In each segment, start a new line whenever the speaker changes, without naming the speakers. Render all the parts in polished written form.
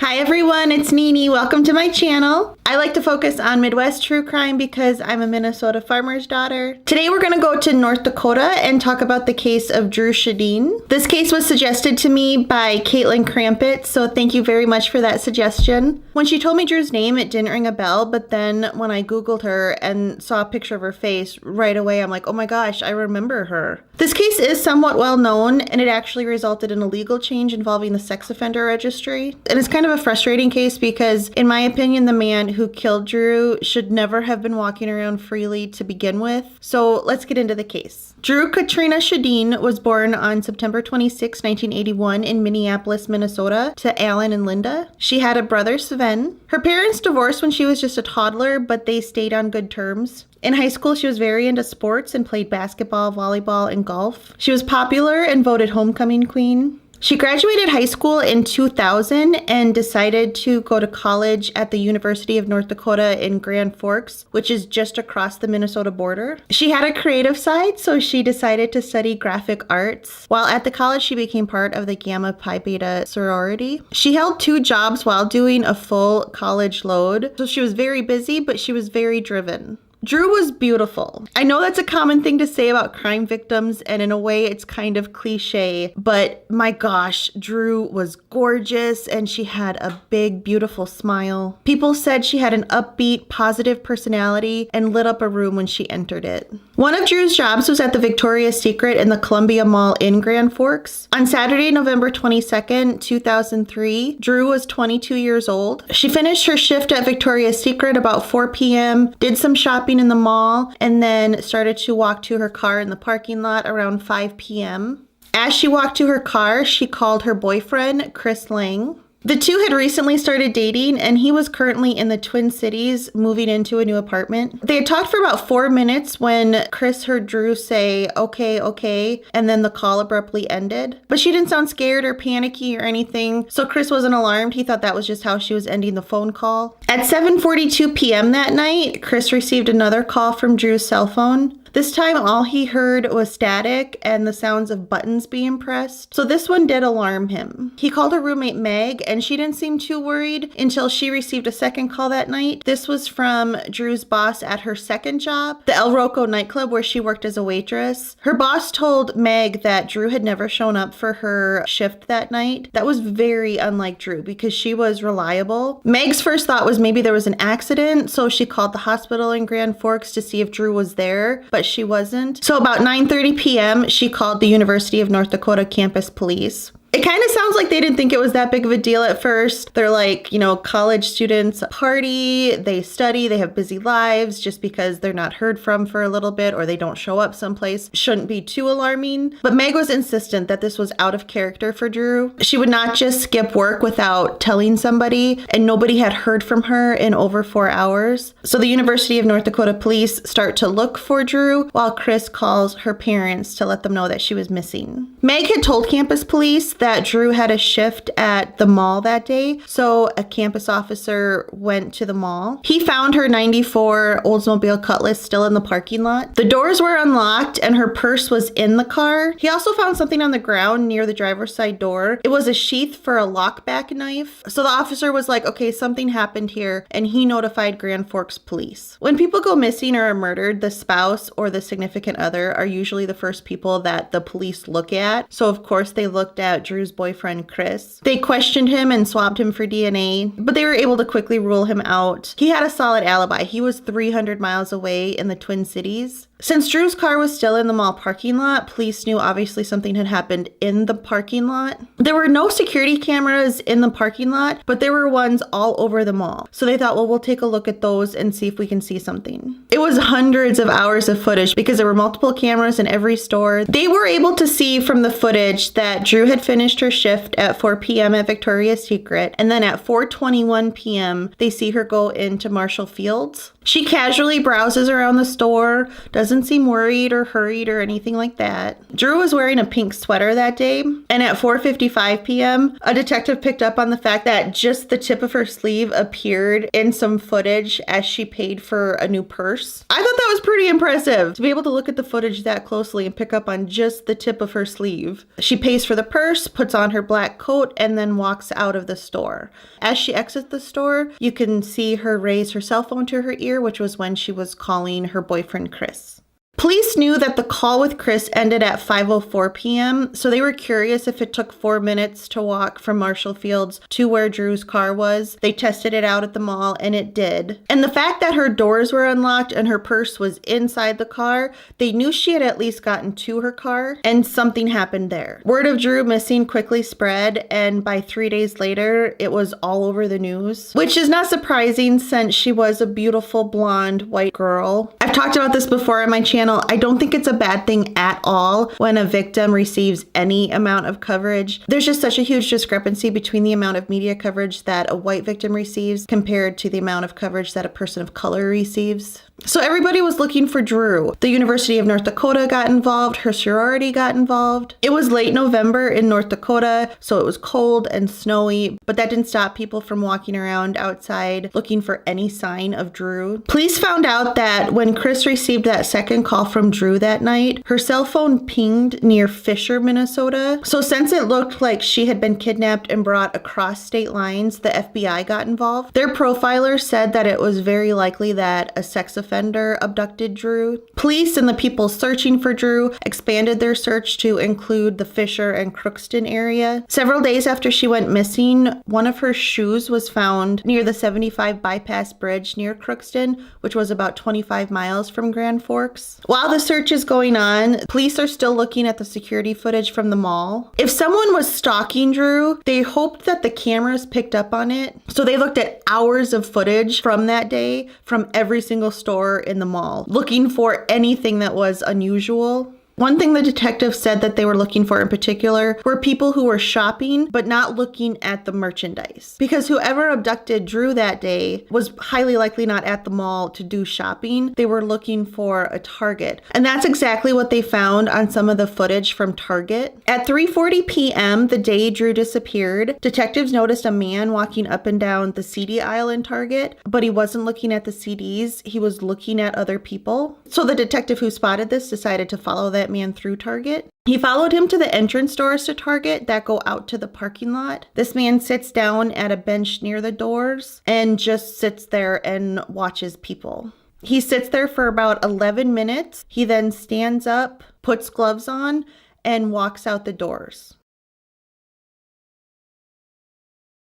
Hi everyone, it's Nini. Welcome to my channel. I like to focus on Midwest true crime because I'm a Minnesota farmer's daughter. Today we're going to go to North Dakota and talk about the case of Dru Sjodin. This case was suggested to me by Caitlin Crampit, so thank you very much for that suggestion. When she told me Dru's name, it didn't ring a bell, but then when I googled her and saw a picture of her face, right away I'm like, oh my gosh, I remember her. This case is somewhat well known, and it actually resulted in a legal change involving the sex offender registry. And it's kind of a frustrating case because, in my opinion, the man who killed Dru should never have been walking around freely to begin with. So let's get into the case. Dru Katrina Sjodin was born on September 26, 1981 in Minneapolis, Minnesota to Alan and Linda. She had a brother, Sven. Her parents divorced when she was just a toddler, but they stayed on good terms. In high school, she was very into sports and played basketball, volleyball, and golf. She was popular and voted homecoming queen. She graduated high school in 2000 and decided to go to college at the University of North Dakota in Grand Forks, which is just across the Minnesota border. She had a creative side, so she decided to study graphic arts. While at the college, she became part of the Gamma Pi Beta sorority. She held 2 jobs while doing a full college load, so she was very busy, but she was very driven. Dru was beautiful. I know that's a common thing to say about crime victims, and in a way it's kind of cliche, but my gosh, Dru was gorgeous and she had a big, beautiful smile. People said she had an upbeat, positive personality and lit up a room when she entered it. One of Dru's jobs was at the Victoria's Secret in the Columbia Mall in Grand Forks. On Saturday, November 22nd, 2003, Dru was 22 years old. She finished her shift at Victoria's Secret about 4 p.m., did some shopping in the mall, and then started to walk to her car in the parking lot around 5 p.m. As she walked to her car, she called her boyfriend, Chris Lang. The two had recently started dating, and he was currently in the Twin Cities moving into a new apartment. They had talked for about 4 minutes when Chris heard Dru say, okay, and then the call abruptly ended. But she didn't sound scared or panicky or anything, so Chris wasn't alarmed. He thought that was just how she was ending the phone call. At 7:42 p.m. that night, Chris received another call from Dru's cell phone. This time, all he heard was static and the sounds of buttons being pressed. So this one did alarm him. He called her roommate Meg, and she didn't seem too worried until she received a second call that night. This was from Dru's boss at her second job, the El Rocco nightclub where she worked as a waitress. Her boss told Meg that Dru had never shown up for her shift that night. That was very unlike Dru because she was reliable. Meg's first thought was maybe there was an accident, so she called the hospital in Grand Forks to see if Dru was there, but she wasn't. So about 9:30 p.m., she called the University of North Dakota campus police. It kind of sounds like they didn't think it was that big of a deal at first. They're like, college students party, they study, they have busy lives. Just because they're not heard from for a little bit or they don't show up someplace shouldn't be too alarming. But Meg was insistent that this was out of character for Dru. She would not just skip work without telling somebody, and nobody had heard from her in over 4 hours. So the University of North Dakota police start to look for Dru while Chris calls her parents to let them know that she was missing. Meg had told campus police that Dru had a shift at the mall that day, so a campus officer went to the mall. He found her 94 Oldsmobile Cutlass still in the parking lot. The doors were unlocked and her purse was in the car. He also found something on the ground near the driver's side door. It was a sheath for a lockback knife. So the officer was like, okay, something happened here, and he notified Grand Forks police. When people go missing or are murdered, the spouse or the significant other are usually the first people that the police look at. So of course they looked at Dru's boyfriend, Chris. They questioned him and swabbed him for DNA, but they were able to quickly rule him out. He had a solid alibi. He was 300 miles away in the Twin Cities. Since Dru's car was still in the mall parking lot, police knew obviously something had happened in the parking lot. There were no security cameras in the parking lot, but there were ones all over the mall. So they thought, well, we'll take a look at those and see if we can see something. It was hundreds of hours of footage because there were multiple cameras in every store. They were able to see from the footage that Dru had finished her shift at 4 p.m. at Victoria's Secret, and then at 4:21 p.m. they see her go into Marshall Fields. She casually browses around the store, doesn't seem worried or hurried or anything like that. Dru was wearing a pink sweater that day, and at 4:55 p.m., a detective picked up on the fact that just the tip of her sleeve appeared in some footage as she paid for a new purse. I thought that was pretty impressive, to be able to look at the footage that closely and pick up on just the tip of her sleeve. She pays for the purse, puts on her black coat, and then walks out of the store. As she exits the store, you can see her raise her cell phone to her ear, which was when she was calling her boyfriend, Chris. Police knew that the call with Chris ended at 5:04 p.m., so they were curious if it took 4 minutes to walk from Marshall Fields to where Dru's car was. They tested it out at the mall, and it did. And the fact that her doors were unlocked and her purse was inside the car, they knew she had at least gotten to her car, and something happened there. Word of Dru missing quickly spread, and by 3 days later, it was all over the news, which is not surprising since she was a beautiful blonde white girl. I've talked about this before on my channel. I don't think it's a bad thing at all when a victim receives any amount of coverage. There's just such a huge discrepancy between the amount of media coverage that a white victim receives compared to the amount of coverage that a person of color receives. So everybody was looking for Dru. The University of North Dakota got involved. Her sorority got involved. It was late November in North Dakota, so it was cold and snowy, but that didn't stop people from walking around outside looking for any sign of Dru. Police found out that when Chris received that second call from Dru that night, her cell phone pinged near Fisher, Minnesota. So since it looked like she had been kidnapped and brought across state lines, the FBI got involved. Their profiler said that it was very likely that a sex offender abducted Dru. Police and the people searching for Dru expanded their search to include the Fisher and Crookston area. Several days after she went missing, one of her shoes was found near the 75 bypass bridge near Crookston, which was about 25 miles from Grand Forks. While the search is going on, police are still looking at the security footage from the mall. If someone was stalking Dru, they hoped that the cameras picked up on it. So they looked at hours of footage from that day from every single store in the mall, looking for anything that was unusual. One thing the detective said that they were looking for in particular were people who were shopping but not looking at the merchandise. Because whoever abducted Dru that day was highly likely not at the mall to do shopping. They were looking for a Target. And that's exactly what they found on some of the footage from Target. At 3:40 p.m., the day Dru disappeared, detectives noticed a man walking up and down the CD aisle in Target, but he wasn't looking at the CDs, he was looking at other people. So the detective who spotted this decided to follow that man through Target. He followed him to the entrance doors to Target that go out to the parking lot. This man sits down at a bench near the doors and just sits there and watches people. He sits there for about 11 minutes. He then stands up, puts gloves on, and walks out the doors.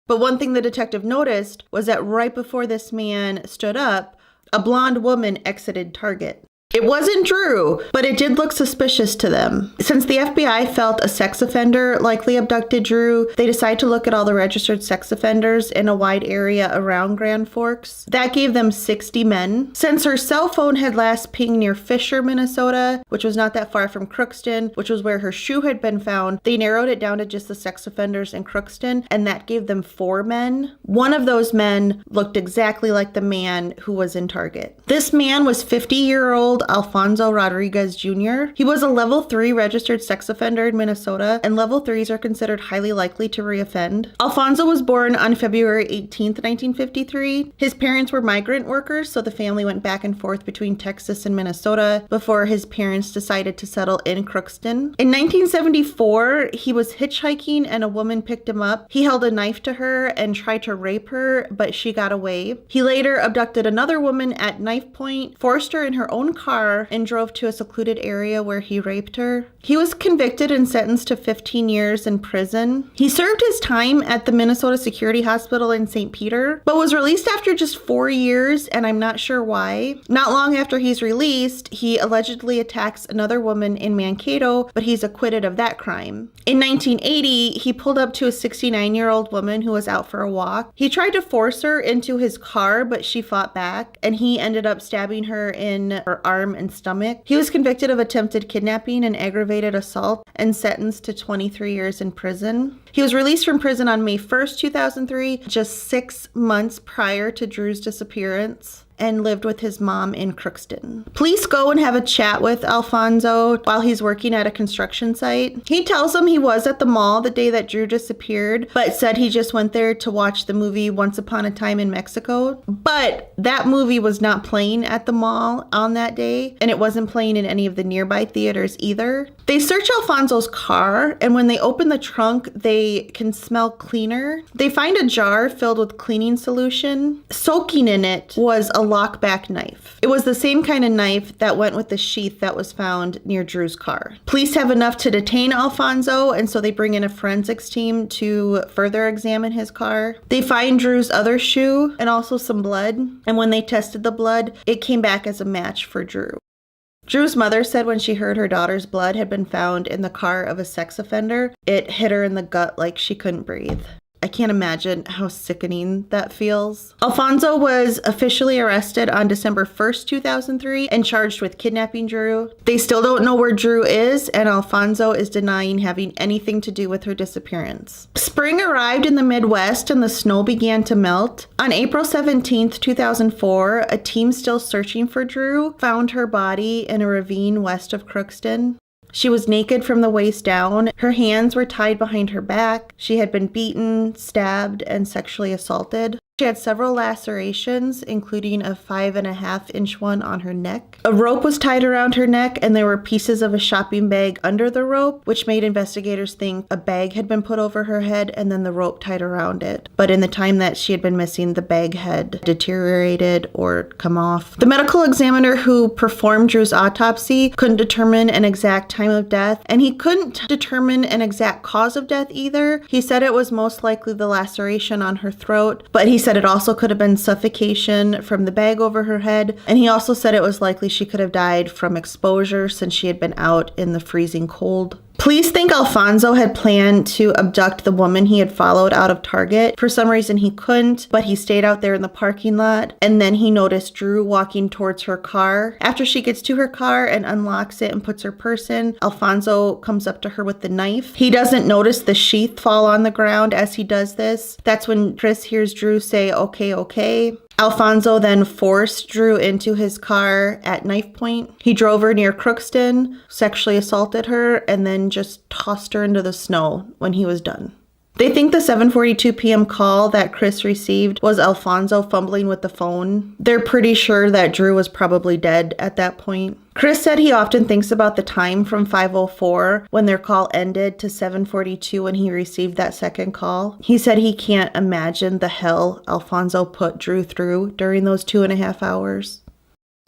But one thing the detective noticed was that right before this man stood up, a blonde woman exited Target. It wasn't Dru, but it did look suspicious to them. Since the FBI felt a sex offender likely abducted Dru, they decided to look at all the registered sex offenders in a wide area around Grand Forks. That gave them 60 men. Since her cell phone had last pinged near Fisher, Minnesota, which was not that far from Crookston, which was where her shoe had been found, they narrowed it down to just the sex offenders in Crookston, and that gave them 4 men. One of those men looked exactly like the man who was in Target. This man was 50-year-old Alfonso Rodriguez Jr. He was a level 3 registered sex offender in Minnesota, and level 3s are considered highly likely to reoffend. Alfonso was born on February 18th, 1953. His parents were migrant workers, so the family went back and forth between Texas and Minnesota before his parents decided to settle in Crookston. In 1974, he was hitchhiking and a woman picked him up. He held a knife to her and tried to rape her, but she got away. He later abducted another woman at knife point, forced her in her own car, and drove to a secluded area where he raped her. He was convicted and sentenced to 15 years in prison. He served his time at the Minnesota Security Hospital in St. Peter, but was released after just 4 years, and I'm not sure why. Not long after he's released, he allegedly attacks another woman in Mankato, but he's acquitted of that crime. In 1980, he pulled up to a 69-year-old woman who was out for a walk. He tried to force her into his car, but she fought back, and he ended up stabbing her in her arm and stomach. He was convicted of attempted kidnapping and aggravated assault and sentenced to 23 years in prison. He was released from prison on May 1st, 2003, just 6 months prior to Dru's disappearance. and lived with his mom in Crookston. Police go and have a chat with Alfonso while he's working at a construction site. He tells them he was at the mall the day that Dru disappeared, but said he just went there to watch the movie Once Upon a Time in Mexico. But that movie was not playing at the mall on that day, and it wasn't playing in any of the nearby theaters either. They search Alfonso's car, and when they open the trunk, they can smell cleaner. They find a jar filled with cleaning solution. Soaking in it was a lockback knife. It was the same kind of knife that went with the sheath that was found near Dru's car. Police have enough to detain Alfonso, and so they bring in a forensics team to further examine his car. They find Dru's other shoe and also some blood, and when they tested the blood, it came back as a match for Dru. Dru's mother said when she heard her daughter's blood had been found in the car of a sex offender, it hit her in the gut like she couldn't breathe. I can't imagine how sickening that feels. Alfonso was officially arrested on December 1st, 2003 and charged with kidnapping Dru. They still don't know where Dru is, and Alfonso is denying having anything to do with her disappearance. Spring arrived in the Midwest and the snow began to melt. On April 17th, 2004, a team still searching for Dru found her body in a ravine west of Crookston. She was naked from the waist down. Her hands were tied behind her back. She had been beaten, stabbed, and sexually assaulted. She had several lacerations, including a 5.5-inch one on her neck. A rope was tied around her neck, and there were pieces of a shopping bag under the rope, which made investigators think a bag had been put over her head and then the rope tied around it. But in the time that she had been missing, the bag had deteriorated or come off. The medical examiner who performed Dru's autopsy couldn't determine an exact time of death, and he couldn't determine an exact cause of death either. He said it was most likely the laceration on her throat, but he said it also could have been suffocation from the bag over her head, and he also said it was likely she could have died from exposure since she had been out in the freezing cold. Police think Alfonso had planned to abduct the woman he had followed out of Target. For some reason he couldn't, but he stayed out there in the parking lot, and then he noticed Dru walking towards her car. After she gets to her car and unlocks it and puts her purse in, Alfonso comes up to her with the knife. He doesn't notice the sheath fall on the ground as he does this. That's when Chris hears Dru say, "Okay, okay." Alfonso then forced Dru into his car at knife point. He drove her near Crookston, sexually assaulted her, and then just tossed her into the snow when he was done. They think the 7:42 p.m. call that Chris received was Alfonso fumbling with the phone. They're pretty sure that Dru was probably dead at that point. Chris said he often thinks about the time from 5:04 when their call ended to 7:42 when he received that second call. He said he can't imagine the hell Alfonso put Dru through during those 2.5 hours.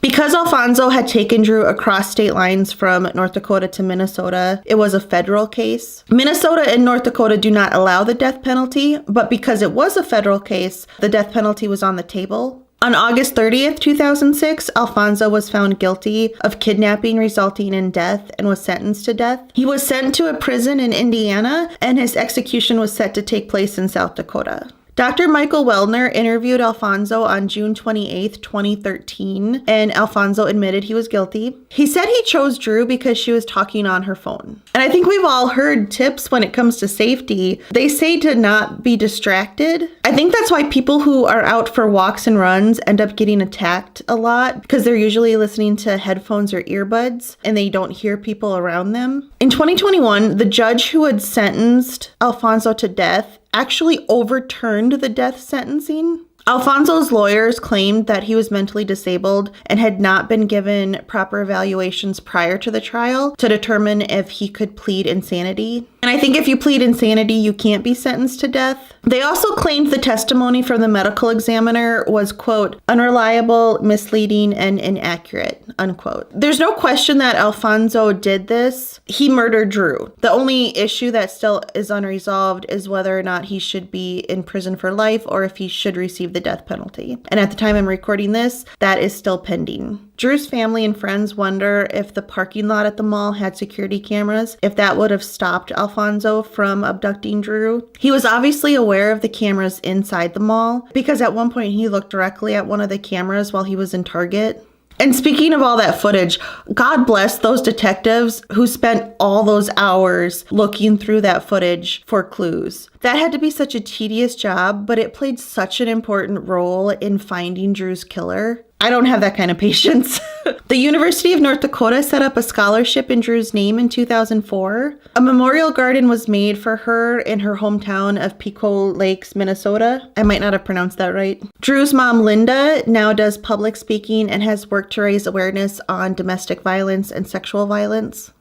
Because Alfonso had taken Dru across state lines from North Dakota to Minnesota, it was a federal case. Minnesota and North Dakota do not allow the death penalty, but because it was a federal case, the death penalty was on the table. On August 30th, 2006, Alfonso was found guilty of kidnapping resulting in death and was sentenced to death. He was sent to a prison in Indiana, and his execution was set to take place in South Dakota. Dr. Michael Weldner interviewed Alfonso on June 28, 2013, and Alfonso admitted he was guilty. He said he chose Dru because she was talking on her phone. And I think we've all heard tips when it comes to safety. They say to not be distracted. I think that's why people who are out for walks and runs end up getting attacked a lot, because they're usually listening to headphones or earbuds and they don't hear people around them. In 2021, the judge who had sentenced Alfonso to death actually overturned the death sentencing. Alfonso's lawyers claimed that he was mentally disabled and had not been given proper evaluations prior to the trial to determine if he could plead insanity. And I think if you plead insanity, you can't be sentenced to death. They also claimed the testimony from the medical examiner was, quote, unreliable, misleading, and inaccurate, unquote. There's no question that Alfonso did this. He murdered Dru. The only issue that still is unresolved is whether or not he should be in prison for life or if he should receive the death penalty. And at the time I'm recording this, that is still pending. Dru's family and friends wonder if the parking lot at the mall had security cameras, if that would have stopped Alfonso from abducting Dru. He was obviously aware of the cameras inside the mall because at one point he looked directly at one of the cameras while he was in Target. And speaking of all that footage, God bless those detectives who spent all those hours looking through that footage for clues. That had to be such a tedious job, but it played such an important role in finding Dru's killer. I don't have that kind of patience. The University of North Dakota set up a scholarship in Dru's name in 2004. A memorial garden was made for her in her hometown of Pico Lakes, Minnesota. I might not have pronounced that right. Dru's mom, Linda, now does public speaking and has worked to raise awareness on domestic violence and sexual violence.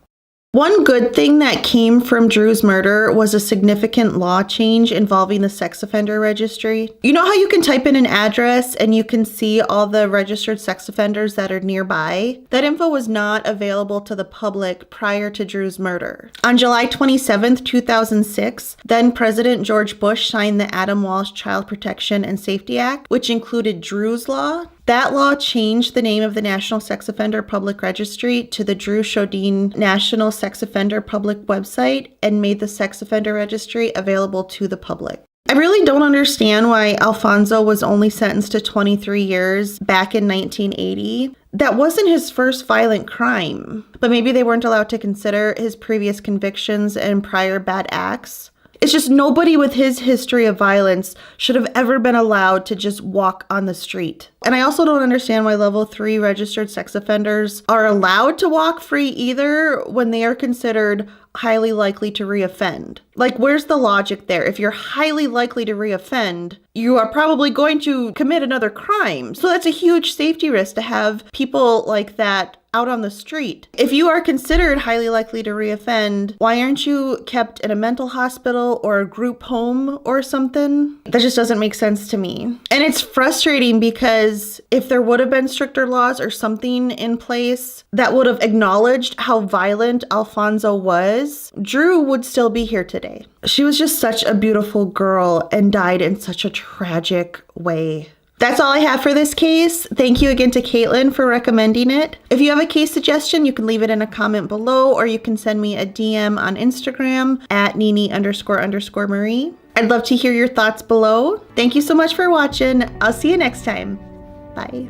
One good thing that came from Dru's murder was a significant law change involving the sex offender registry. You know how you can type in an address and you can see all the registered sex offenders that are nearby? That info was not available to the public prior to Dru's murder. On July 27th, 2006, then President George Bush signed the Adam Walsh Child Protection and Safety Act, which included Dru's law. That law changed the name of the National Sex Offender Public Registry to the Dru Sjodin National Sex Offender Public website and made the Sex Offender Registry available to the public. I really don't understand why Alfonso was only sentenced to 23 years back in 1980. That wasn't his first violent crime, but maybe they weren't allowed to consider his previous convictions and prior bad acts. It's just nobody with his history of violence should have ever been allowed to just walk on the street. And I also don't understand why level 3 registered sex offenders are allowed to walk free either when they are considered highly likely to reoffend. Like, where's the logic there? If you're highly likely to reoffend, you are probably going to commit another crime. So that's a huge safety risk to have people like that out on the street. If you are considered highly likely to reoffend, why aren't you kept in a mental hospital or a group home or something? That just doesn't make sense to me. And it's frustrating because if there would have been stricter laws or something in place that would have acknowledged how violent Alfonso was, Dru would still be here today. She was just such a beautiful girl and died in such a tragic way. That's all I have for this case. Thank you again to Caitlin for recommending it. If you have a case suggestion, you can leave it in a comment below, or you can send me a DM on Instagram at Nini__Marie. I'd love to hear your thoughts below. Thank you so much for watching. I'll see you next time. Bye.